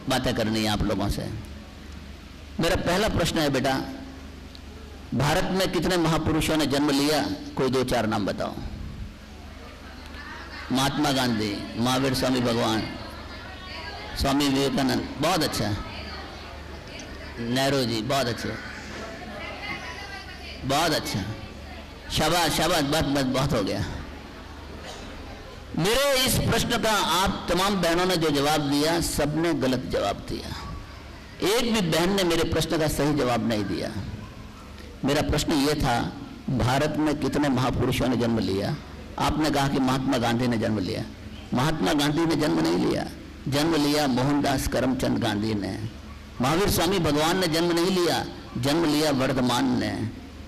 बातें करनी है आप लोगों से। मेरा पहला प्रश्न है बेटा, भारत में कितने महापुरुषों ने जन्म लिया? कोई 2-4 नाम बताओ। महात्मा गांधी, महावीर स्वामी भगवान, स्वामी विवेकानंद, बहुत अच्छा। नेहरू जी, बहुत अच्छे, बहुत अच्छा, शाबाश शाबाश, बस बहुत हो गया। मेरे इस प्रश्न का आप तमाम बहनों ने जो जवाब दिया, सबने गलत जवाब दिया। एक भी बहन ने मेरे प्रश्न का सही जवाब नहीं दिया। मेरा प्रश्न यह था, भारत में कितने महापुरुषों ने जन्म लिया? आपने कहा कि महात्मा गांधी ने जन्म लिया। महात्मा गांधी ने जन्म नहीं लिया, जन्म लिया मोहनदास करमचंद गांधी ने। महावीर स्वामी भगवान ने जन्म नहीं लिया, जन्म लिया वर्धमान ने।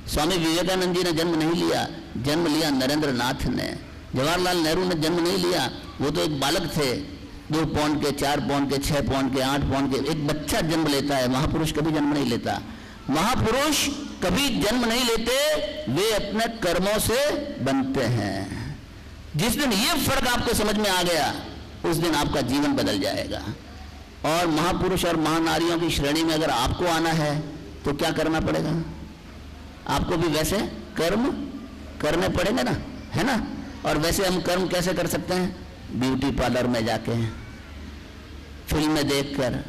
स्वामी विवेकानंद जी ने जन्म नहीं लिया, जन्म लिया नरेंद्र नाथ ने। जवाहरलाल नेहरू ने जन्म नहीं लिया, वो तो एक बालक थे, 2 पौंड के, 4 पौंड के, 6 पौंड के, 8 पौंड के। एक बच्चा जन्म लेता है, महापुरुष कभी जन्म नहीं लेता। महापुरुष कभी जन्म नहीं लेते, वे अपने कर्मों से बनते हैं। जिस दिन ये फर्क आपको समझ में आ गया, उस दिन आपका जीवन बदल जाएगा। और महापुरुष और महानारियों की श्रेणी में अगर आपको आना है तो क्या करना पड़ेगा? आपको भी वैसे कर्म करने पड़ेंगे ना, है ना? और वैसे हम कर्म कैसे कर सकते हैं? ब्यूटी पार्लर में जाके, फिल्में देखकर,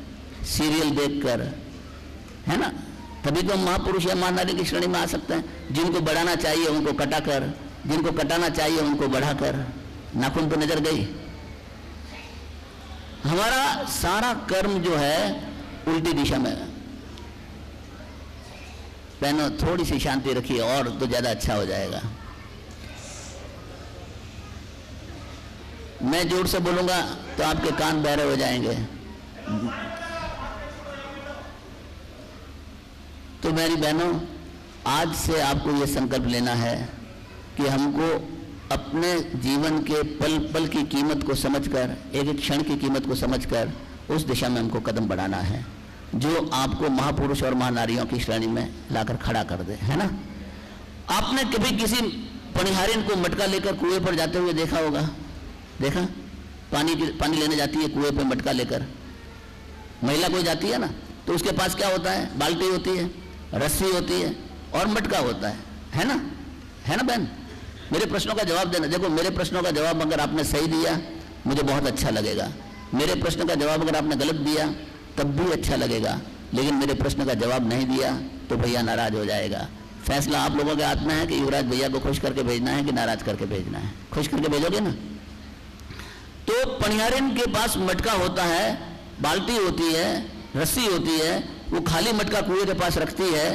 सीरियल देखकर, है ना? तभी तो हम महापुरुष या महानारी की श्रेणी में आ सकते हैं। जिनको बढ़ाना चाहिए उनको कटाकर, जिनको कटाना चाहिए उनको बढ़ाकर। नाखून तो नजर गई। हमारा सारा कर्म जो है उल्टी दिशा में। बहनों थोड़ी सी शांति रखिए और तो ज्यादा अच्छा हो जाएगा। मैं जोर से बोलूंगा तो आपके कान बहरे हो जाएंगे। तो मेरी बहनों, आज से आपको यह संकल्प लेना है कि हमको अपने जीवन के पल पल की कीमत को समझकर, एक एक क्षण की कीमत को समझकर उस दिशा में हमको कदम बढ़ाना है जो आपको महापुरुष और महानारियों की श्रेणी में लाकर खड़ा कर दे, है ना? आपने कभी किसी पनिहारिन को मटका लेकर कुएं पर जाते हुए देखा होगा? देखा? पानी लेने जाती है कुएं पर मटका लेकर, महिला कोई जाती है ना, तो उसके पास क्या होता है? बाल्टी होती है, रस्सी होती है और मटका होता है ना? है ना बहन? मेरे प्रश्नों का जवाब देना। देखो, मेरे प्रश्नों का जवाब अगर आपने सही दिया मुझे बहुत अच्छा लगेगा, मेरे प्रश्न का जवाब अगर आपने गलत दिया तब भी अच्छा लगेगा, लेकिन मेरे प्रश्न का जवाब नहीं दिया तो भैया नाराज हो जाएगा। फैसला आप लोगों के हाथ में है कि युवराज भैया को खुश करके भेजना है कि नाराज करके भेजना है। खुश करके भेजोगे ना? तो पनिहारिन के पास मटका होता है, बाल्टी होती है, रस्सी होती है, वो खाली मटका कुएं के पास रखती है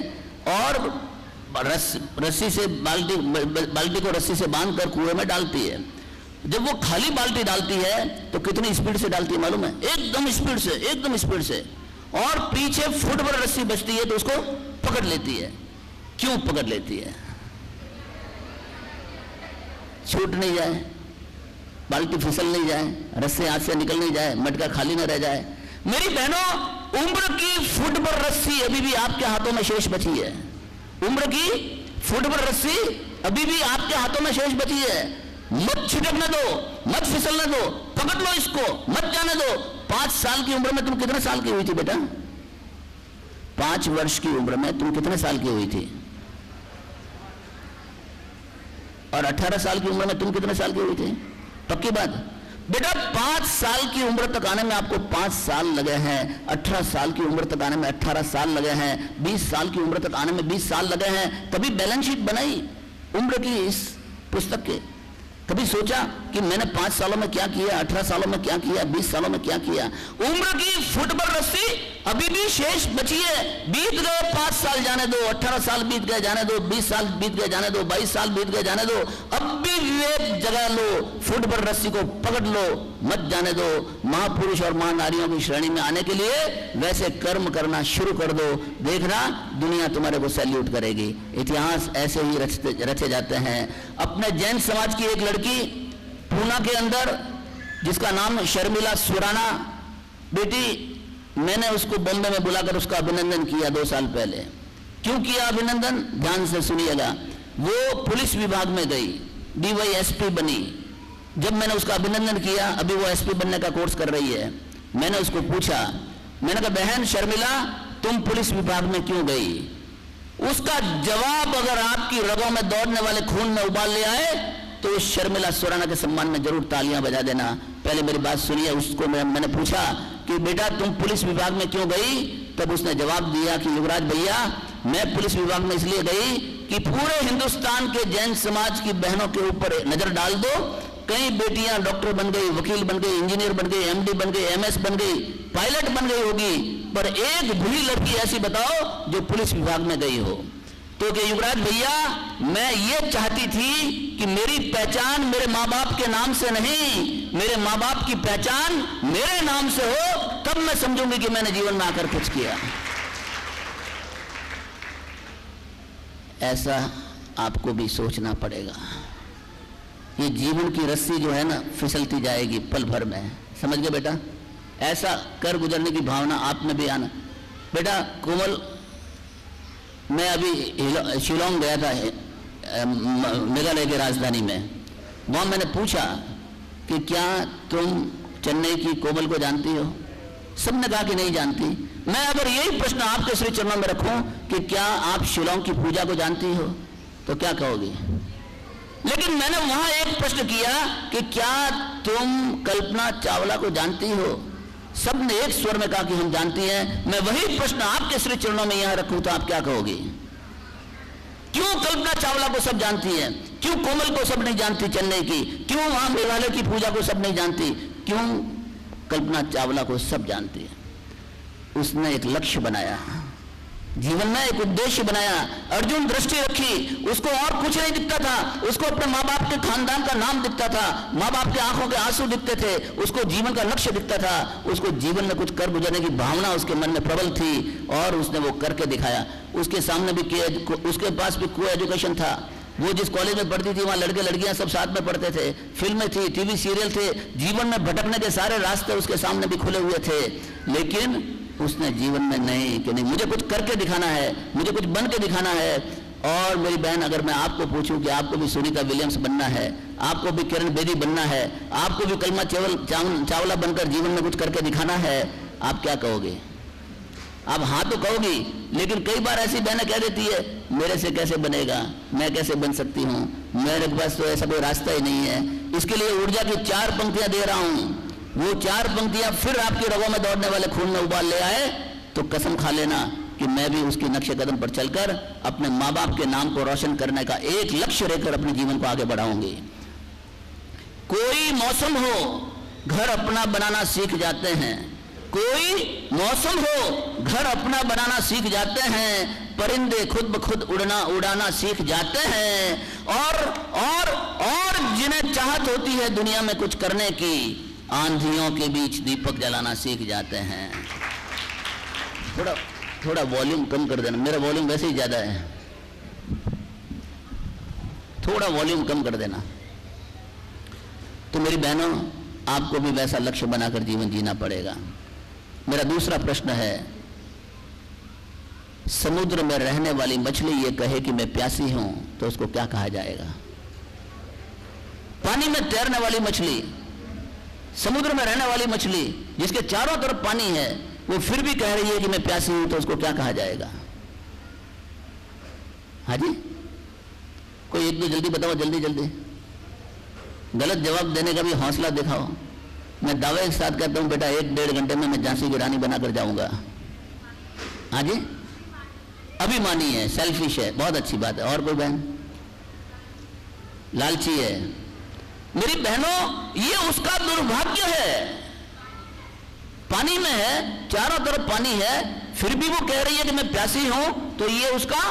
और रस्सी से बाल्टी को रस्सी से बांधकर कुएं में डालती है। जब वो खाली बाल्टी डालती है तो कितनी स्पीड से डालती है मालूम है? एकदम स्पीड से, एकदम स्पीड से। और पीछे फुट भर रस्सी बचती है तो उसको पकड़ लेती है। क्यों पकड़ लेती है? छूट नहीं जाए, बाल्टी फिसल नहीं जाए, रस्सी हाथ से निकल नहीं जाए, मटका खाली न रह जाए। मेरी बहनों, उम्र की फुट भर रस्सी अभी भी आपके हाथों में शेष बची है। उम्र की फुट भर रस्सी अभी भी आपके हाथों में शेष बची है। मत छिटकने दो, मत फिसलने दो, पकड़ लो इसको, मत जाने दो। 5 साल की उम्र में तुम कितने साल की हुई थी बेटा? 5 वर्ष की उम्र में तुम कितने साल की हुई थी? और 18 साल की उम्र में तुम कितने साल की हुई थी? पक्की बात बेटा, 5 साल की उम्र तक आने में आपको 5 साल लगे हैं, 18 साल की उम्र तक आने में 18 साल लगे हैं, 20 साल की उम्र तक आने में 20 साल लगे हैं। कभी बैलेंस शीट बनाई उम्र की इस पुस्तक के? कभी सोचा कि मैंने 5 सालों में क्या किया, 18 सालों में क्या किया, 20 सालों में क्या किया? उम्र की फुट भर रस्सी अभी भी शेष बची है। बीत गए 5 साल जाने दो, 18 साल बीत गए जाने दो, 20 साल बीत गए जाने दो, 22 साल बीत गए जाने दो। अब भी विवेक जगा लो, फुट भर रस्सी को पकड़ लो, मत जाने दो। महापुरुष और महानारियों की श्रेणी में आने के लिए वैसे कर्म करना शुरू कर दो, देखना दुनिया तुम्हारे को सैल्यूट करेगी। इतिहास ऐसे ही रचे जाते हैं। अपने जैन समाज की एक लड़की पूना के अंदर, जिसका नाम शर्मिला सुराना, बेटी, मैंने उसको बॉम्बे में बुलाकर उसका अभिनंदन किया 2 साल पहले। क्यों किया अभिनंदन? ध्यान से सुनिएगा। वो पुलिस विभाग में गई, DYSP बनी। जब मैंने उसका अभिनंदन किया, अभी वो SP बनने का कोर्स कर रही है, मैंने उसको पूछा मैंने कहा बहन शर्मिला तुम पुलिस विभाग में क्यों गई? उसका जवाब अगर आपकी रगों में दौड़ने वाले खून में उबाल ले आए तो उस शर्मिला सुराना के सम्मान में जरूर तालियां बजा देना। पहले मेरी बात सुनिए। उसको मैंने पूछा कि बेटा तुम पुलिस विभाग में क्यों गई? तब उसने जवाब दिया कि युवराज भैया मैं पुलिस विभाग में इसलिए गई कि पूरे हिंदुस्तान के जैन समाज की बहनों के ऊपर नजर डाल दो। कई बेटियां डॉक्टर बन गई, वकील बन गई, इंजीनियर बन गई, एमडी बन गई, एमएस बन गई, पायलट बन गई होगी, पर एक भी लड़की ऐसी बताओ जो पुलिस विभाग में गई हो। तो कि युवराज भैया मैं ये चाहती थी कि मेरी पहचान मेरे माँ बाप के नाम से नहीं, मेरे माँ बाप की पहचान मेरे नाम से हो, तब मैं समझूंगी कि मैंने जीवन में आकर कुछ किया। ऐसा आपको भी सोचना पड़ेगा। ये जीवन की रस्सी जो है ना फिसलती जाएगी पल भर में, समझ गए बेटा? ऐसा कर गुजरने की भावना आप में भी आना। बेटा कोमल, मैं अभी शिलोंग गया था, मेघालय की राजधानी में। वहाँ मैंने पूछा कि क्या तुम चेन्नई की कोमल को जानती हो? सबने कहा कि नहीं जानती। मैं अगर यही प्रश्न आपके श्री चरणों में रखूं कि क्या आप शिलोंग की पूजा को जानती हो तो क्या कहोगी? लेकिन मैंने वहां एक प्रश्न किया कि क्या तुम कल्पना चावला को जानती हो? सबने एक स्वर में कहा कि हम जानती हैं। मैं वही प्रश्न आपके श्री चरणों में यहां रखूं तो आप क्या कहोगे? क्यों कल्पना चावला को सब जानती है? क्यों कोमल को सब नहीं जानती चेन्नई की? क्यों वहां मेघालय की पूजा को सब नहीं जानती? क्यों कल्पना चावला को सब जानती है? उसने एक लक्ष्य बनाया, जीवन में एक उद्देश्य बनाया। अर्जुन दृष्टि रखी, उसको और कुछ नहीं दिखता था, उसको अपने माँ बाप के खानदान का नाम दिखता था, माँ बाप के आंखों के आंसू दिखते थे, उसको जीवन का लक्ष्य दिखता था, उसको जीवन में कुछ कर गुजरने की भावना उसके मन में प्रबल थी और उसने वो करके दिखाया। उसके सामने भी उसके पास भी को एजुकेशन था। वो जिस कॉलेज में पढ़ती थी वहाँ लड़के लड़कियां सब साथ में पढ़ते थे, फिल्में थी, टीवी सीरियल थे, जीवन में भटकने के सारे रास्ते उसके सामने भी खुले हुए थे। लेकिन उसने जीवन में नहीं कि नहीं मुझे कुछ करके दिखाना है, मुझे कुछ बन के दिखाना है। और मेरी बहन, अगर मैं आपको पूछूं कि आपको भी सुनीता विलियम्स बनना है, आपको भी किरण बेदी बनना है, आपको भी कल्पना चावला बनकर जीवन में कुछ करके दिखाना है, आप क्या कहोगे? आप हाँ तो कहोगी, लेकिन कई बार ऐसी बहनें कह देती है मेरे से कैसे बनेगा, मैं कैसे बन सकती हूँ, मेरे पास तो ऐसा कोई रास्ता ही नहीं है। इसके लिए ऊर्जा की 4 पंक्तियां दे रहा हूँ। वो 4 पंक्तियां फिर आपकी रगों में दौड़ने वाले खून में उबाल ले आए तो कसम खा लेना कि मैं भी उसके नक्शे कदम पर चलकर अपने माँ बाप के नाम को रोशन करने का एक लक्ष्य लेकर अपने जीवन को आगे बढ़ाऊंगी। कोई मौसम हो घर अपना बनाना सीख जाते हैं, कोई मौसम हो घर अपना बनाना सीख जाते हैं, परिंदे खुद ब खुद उड़ाना सीख जाते हैं, और जिन्हें चाहत होती है दुनिया में कुछ करने की, आंधियों के बीच दीपक जलाना सीख जाते हैं। थोड़ा वॉल्यूम कम कर देना, मेरा वॉल्यूम वैसे ही ज्यादा है, थोड़ा वॉल्यूम कम कर देना। तो मेरी बहनों, आपको भी वैसा लक्ष्य बनाकर जीवन जीना पड़ेगा। मेरा दूसरा प्रश्न है, समुद्र में रहने वाली मछली ये कहे कि मैं प्यासी हूं तो उसको क्या कहा जाएगा? पानी में तैरने वाली मछली, समुद्र में रहने वाली मछली जिसके चारों तरफ पानी है, वो फिर भी कह रही है कि मैं प्यासी हूं तो उसको क्या कहा जाएगा? हाँ जी, कोई एक दो जल्दी बताओ, जल्दी जल्दी। गलत जवाब देने का भी हौसला दिखाओ। मैं दावे के साथ कहता हूं बेटा 1-1.5 घंटे में मैं झांसी की रानी बनाकर जाऊंगा। हाँ जी, अभिमानी है, सेल्फिश है, बहुत अच्छी बात है। और कोई बहन? लालची है। मेरी बहनों, ये उसका दुर्भाग्य है। पानी में है, चारों तरफ पानी है, फिर भी वो कह रही है कि मैं प्यासी हूं, तो ये उसका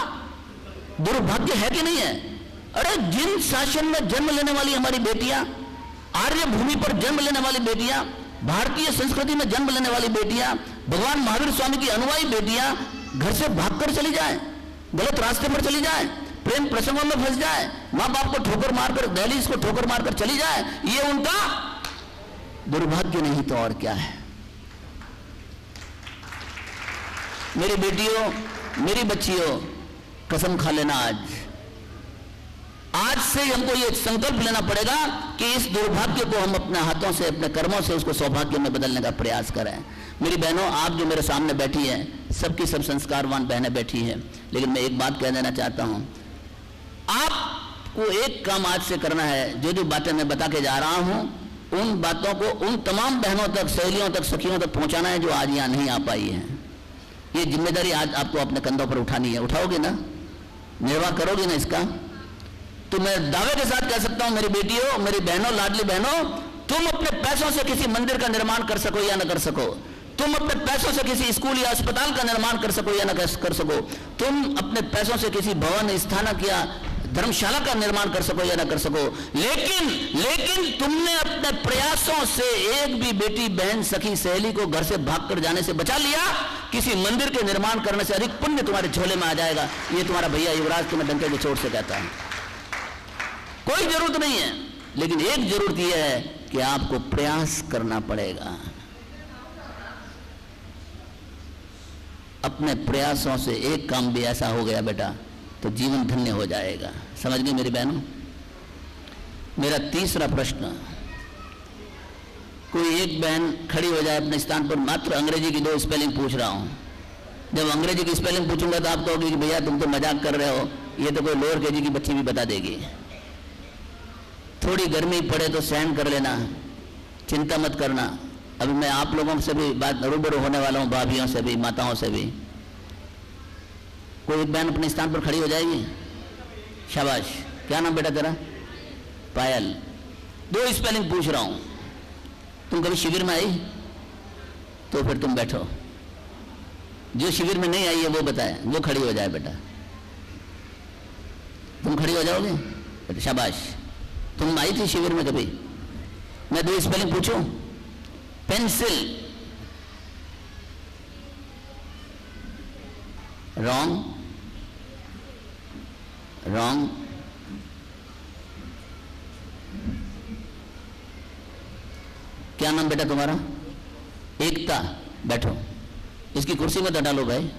दुर्भाग्य है कि नहीं है? अरे जिन शासन में जन्म लेने वाली हमारी बेटियां, आर्य भूमि पर जन्म लेने वाली बेटियां, भारतीय संस्कृति में जन्म लेने वाली बेटियां, भगवान महावीर स्वामी की अनुयायी बेटियां घर से भागकर चली जाए, गलत रास्ते पर चली जाए, प्रेम प्रसंगों में फंस जाए, मां बाप को ठोकर मारकर, दहलीज को ठोकर मारकर चली जाए, ये उनका दुर्भाग्य नहीं तो और क्या है? मेरी बेटियों, मेरी बच्चियों, कसम खा लेना आज से ही हमको ये संकल्प लेना पड़ेगा कि इस दुर्भाग्य को हम अपने हाथों से, अपने कर्मों से उसको सौभाग्य में बदलने का प्रयास करें। मेरी बहनों, आप जो मेरे सामने बैठी हैं, सबकी सब संस्कारवान बहनें बैठी हैं, लेकिन मैं एक बात कह देना चाहता हूं, आपको एक काम आज से करना है। जो जो बातें मैं बता के जा रहा हूं, उन बातों को उन तमाम बहनों तक, सहेलियों तक, सखियों तक पहुंचाना है जो आज यहां नहीं आ पाई हैं। ये जिम्मेदारी आज आपको अपने कंधों पर उठानी है। उठाओगे ना? निर्वाह करोगे ना इसका? तो मैं दावे के साथ कह सकता हूं, मेरी बेटियों, मेरी बहनों, लाडली बहनों, तुम अपने पैसों से किसी मंदिर का निर्माण कर सको या न कर सको, तुम अपने पैसों से किसी स्कूल या अस्पताल का निर्माण कर सको या न कर सको, तुम अपने पैसों से किसी भवन, स्थानक या धर्मशाला का निर्माण कर सको या न कर सको, लेकिन तुमने अपने प्रयासों से एक भी बेटी, बहन, सखी, सहेली को घर से भागकर जाने से बचा लिया, किसी मंदिर के निर्माण करने से अधिक पुण्य तुम्हारे झोले में आ जाएगा। ये तुम्हारा भैया युवराज तुम्हें डंके की चोट से कहता है। कोई जरूरत नहीं है, लेकिन एक जरूरत यह है कि आपको प्रयास करना पड़ेगा। अपने प्रयासों से एक काम भी ऐसा हो गया बेटा तो जीवन धन्य हो जाएगा। समझ गए मेरी बहनों? मेरा तीसरा प्रश्न, कोई एक बहन खड़ी हो जाए अपने स्थान पर, मात्र अंग्रेजी की 2 स्पेलिंग पूछ रहा हूं। जब अंग्रेजी की स्पेलिंग पूछूंगा तो आप कहोगे कि भैया तुम तो मजाक कर रहे हो, ये तो कोई लोअर केजी की बच्ची भी बता देगी। थोड़ी गर्मी पड़े तो सहन कर लेना, चिंता मत करना। अभी मैं आप लोगों से भी बात रूबरू होने वाला हूं, भाभियों से भी, माताओं से भी। कोई एक बहन अपने स्थान पर खड़ी हो जाएगी। शाबाश। क्या नाम बेटा तेरा? पायल। 2 स्पेलिंग पूछ रहा हूं। तुम कभी शिविर में आई? तो फिर तुम बैठो। जो शिविर में नहीं आई है वो बताए, वो खड़ी हो जाए बेटा। तुम खड़ी हो जाओगे? शाबाश। तुम आई थी शिविर में कभी? मैं 2 स्पेलिंग पूछूं? Pencil wrong, wrong. क्या नाम बेटा तुम्हारा? एकता। बैठो, इसकी कुर्सी में डालो भाई।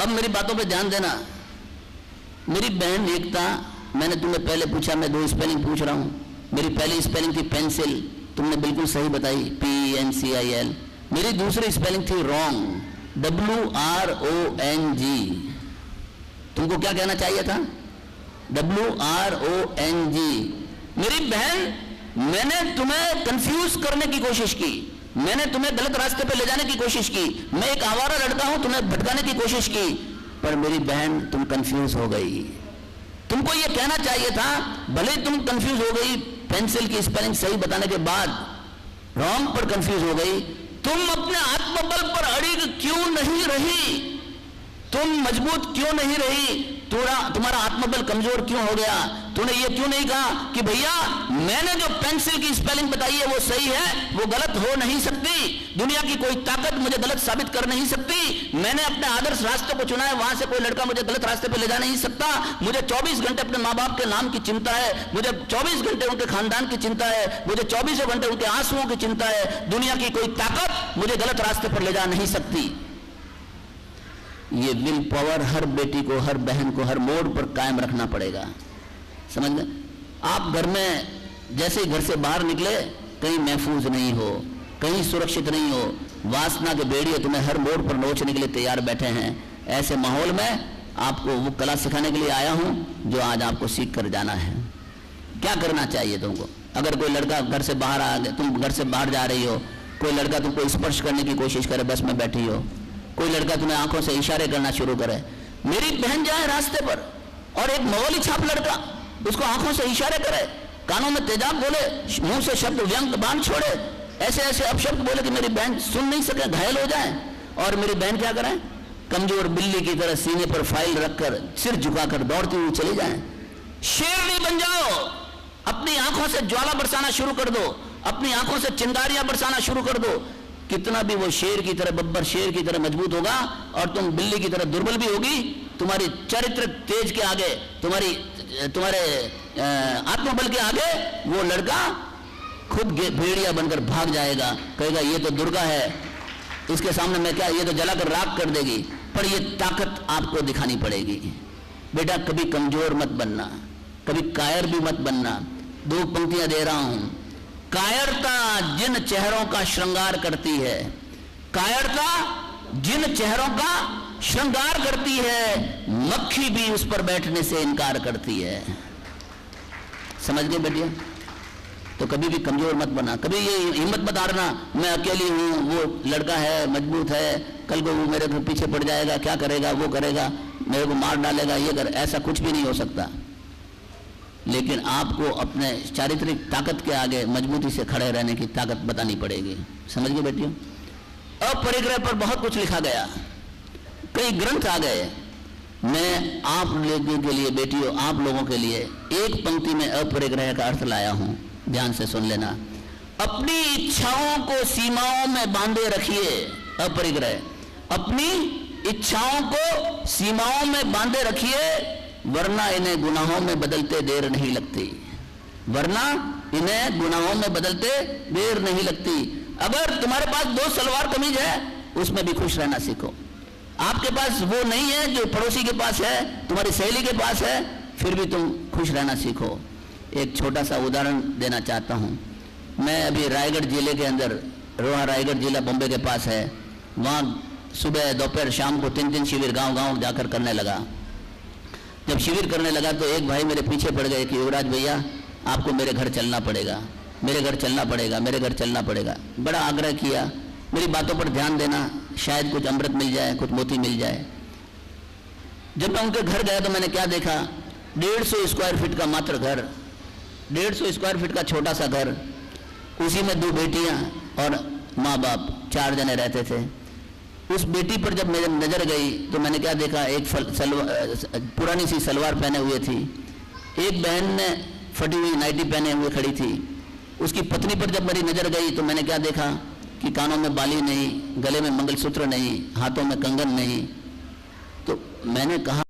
अब मेरी बातों पे ध्यान देना। मेरी बहन एकता, मैंने तुम्हें पहले पूछा, मैं 2 स्पेलिंग पूछ रहा हूं। मेरी पहली स्पेलिंग थी पेंसिल, तुमने बिल्कुल सही बताई, PENCIL। मेरी दूसरी स्पेलिंग थी रॉन्ग, WRONG। तुमको क्या कहना चाहिए था? WRONG। मेरी बहन, मैंने तुम्हें कंफ्यूज करने की कोशिश की, मैंने तुम्हें गलत रास्ते पे ले जाने की कोशिश की, मैं एक आवारा लड़का हूं, तुम्हें भटकाने की कोशिश की, पर मेरी बहन तुम कंफ्यूज हो गई। तुमको यह कहना चाहिए था, भले तुम कंफ्यूज हो गई, पेंसिल की स्पेलिंग सही बताने के बाद रॉन्ग पर कंफ्यूज हो गई, तुम अपने आत्मबल पर अड़िग क्यों नहीं रही? तुम मजबूत क्यों नहीं रही? तुम्हारा आत्मबल कमजोर क्यों हो गया? तूने ये क्यों नहीं कहा कि भैया मैंने जो पेंसिल की स्पेलिंग बताई है वो सही है, वो गलत हो नहीं सकती, दुनिया की कोई ताकत मुझे गलत साबित कर नहीं सकती, मैंने अपने आदर्श रास्ते को चुना है, वहां से कोई लड़का मुझे गलत रास्ते पे ले जा नहीं सकता। मुझे 24 घंटे अपने माँ बाप के नाम की चिंता है, मुझे 24 घंटे उनके खानदान की चिंता है, मुझे 24 घंटे उनके आंसुओं की चिंता है। दुनिया की कोई ताकत मुझे गलत रास्ते पर ले जा नहीं सकती। ये विल पावर हर बेटी को, हर बहन को, हर मोड़ पर कायम रखना पड़ेगा। समझ गए? आप घर में जैसे ही घर से बाहर निकले, कहीं महफूज नहीं हो, कहीं सुरक्षित नहीं हो, वासना के भेड़िए तुम्हें हर मोड़ पर नोचने के लिए तैयार बैठे हैं। ऐसे माहौल में आपको वो कला सिखाने के लिए आया हूं जो आज आपको सीख कर जाना है। क्या करना चाहिए तुमको? अगर कोई लड़का घर से बाहर आ गया, तुम घर से बाहर जा रही हो, कोई लड़का तुमको स्पर्श करने की कोशिश करे, बस में बैठी हो, कोई लड़का तुम्हें आंखों से इशारे करना शुरू करे, मेरी बहन जाए रास्ते पर और एक मगोली छाप लड़का उसको आंखों से इशारे करे, कानों में तेजाब बोले, मुंह से शब्द व्यंग बाण छोड़े, ऐसे ऐसे अपशब्द बोले कि मेरी बहन सुन नहीं सके, घायल हो जाए, और मेरी बहन क्या करे? कमजोर बिल्ली की तरह सीने पर फाइल रखकर सिर झुकाकर दौड़ती हुई चली जाए। शेरनी बन जाओ, अपनी आंखों से ज्वाला बरसाना शुरू कर दो, अपनी आंखों से चिंगारियां बरसाना शुरू कर दो। कितना भी वो शेर की तरह, बब्बर शेर की तरह मजबूत होगा और तुम बिल्ली की तरह दुर्बल भी होगी, तुम्हारी चरित्र तेज के आगे, तुम्हारे आत्मबल के आगे वो लड़का खुद भेड़िया बनकर भाग जाएगा, कहेगा ये तो दुर्गा है, इसके सामने मैं क्या, ये तो जलाकर राख कर देगी। पर ये ताकत आपको दिखानी पड़ेगी। बेटा कभी कमजोर मत बनना, कभी कायर भी मत बनना। 2 पंक्तियां दे रहा हूं। कायरता जिन चेहरों का श्रृंगार करती है, कायरता जिन चेहरों का श्रृंगार करती है, मक्खी भी उस पर बैठने से इनकार करती है। समझ गए बेटिया? तो कभी भी कमजोर मत बना, कभी ये हिम्मत मत हारना, मैं अकेली हूं, वो लड़का है मजबूत है, कल को वो मेरे पीछे पड़ जाएगा, क्या करेगा, वो करेगा, मेरे को मार डालेगा, ये कर, ऐसा कुछ भी नहीं हो सकता। लेकिन आपको अपने चारित्रिक ताकत के आगे मजबूती से खड़े रहने की ताकत बतानी पड़ेगी। समझ गए बेटियों? अपरिग्रह पर बहुत कुछ लिखा गया, कई ग्रंथ आ गए। मैं आप लोगों के लिए बेटियों, आप लोगों के लिए एक पंक्ति में अपरिग्रह का अर्थ लाया हूं, ध्यान से सुन लेना। अपनी इच्छाओं को सीमाओं में बांधे रखिए। अपरिग्रह, अपनी इच्छाओं को सीमाओं में बांधे रखिए, वरना इन्हें गुनाहों में बदलते देर नहीं लगती। वरना इन्हें गुनाहों में बदलते देर नहीं लगती। अगर तुम्हारे पास 2 सलवार कमीज है, उसमें भी खुश रहना सीखो। आपके पास वो नहीं है जो पड़ोसी के पास है, तुम्हारी सहेली के पास है, फिर भी तुम खुश रहना सीखो। एक छोटा सा उदाहरण देना चाहता हूं। मैं अभी रायगढ़ जिले के अंदर, रोहा रायगढ़ जिला बॉम्बे के पास है, वहां सुबह दोपहर शाम को 3-3 शिविर गांव-गांव जाकर करने लगा। जब शिविर करने लगा तो एक भाई मेरे पीछे पड़ गए कि युवराज भैया आपको मेरे घर चलना पड़ेगा, मेरे घर चलना पड़ेगा, मेरे घर चलना पड़ेगा। बड़ा आग्रह किया, मेरी बातों पर ध्यान देना, शायद कुछ अमृत मिल जाए, कुछ मोती मिल जाए। जब मैं उनके घर गया तो मैंने क्या देखा, 150 स्क्वायर फीट का मात्र घर, 150 स्क्वायर फीट का छोटा सा घर, उसी में 2 बेटियां और माँ बाप, 4 जने रहते थे। उस बेटी पर जब मेरी नजर गई तो मैंने क्या देखा, एक पुरानी सी सलवार पहने हुए थी, एक बहन ने फटी हुई नाइटी पहने हुए खड़ी थी। उसकी पत्नी पर जब मेरी नजर गई तो मैंने क्या देखा कि कानों में बाली नहीं, गले में मंगलसूत्र नहीं, हाथों में कंगन नहीं। तो मैंने कहा